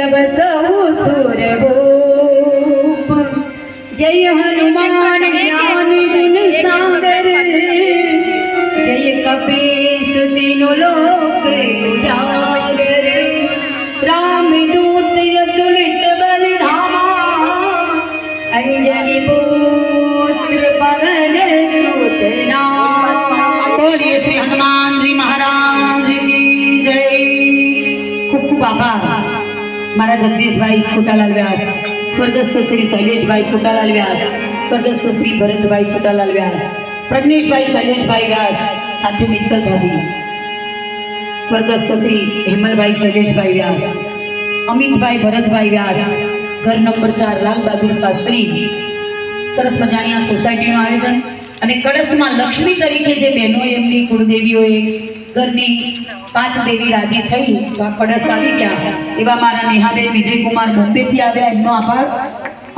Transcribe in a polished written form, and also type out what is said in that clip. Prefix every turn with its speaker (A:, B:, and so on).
A: तब सहु सुर भूप। जय हनुमान ज्ञान गुण सागर, जय कपीस तीनों लोक उजागर। रामदूत अतुलित बल धामा, अंजनी पुत्र पवन सुत नामा। बोलिए श्री हनुमान जी महाराज की जय। खूब खूब आभार मारा जगदीश भाई छोटालाल व्यास, स्वर्गस्थ श्री शैलेष भाई छोटालाल व्यास, स्वर्गस्थ श्री भरत भाई छोटालाल व्यास, प्रज्ञेश भाई शैलेष भाई व्यास, साथी मित्तल भाभी, स्वर्गस्थ श्री हेमल भाई शैलेष भाई व्यास, अमित भाई भरत भाई व्यास, घर नंबर 4 लाल बहादुर शास्त्री। सरस मजानी आ सोसायटीનું આયોજન અને કળશમાં લક્ષ્મી તરીકે જે બહેનો એમની કુળદેવીઓએ ઘરની 5 દેવી રાજી થઈ તો આ કળશ આવી ગયા એવા મારા નેહાબેન વિજયકુમાર બોમ્બેથી આવ્યા, એમનો આભાર।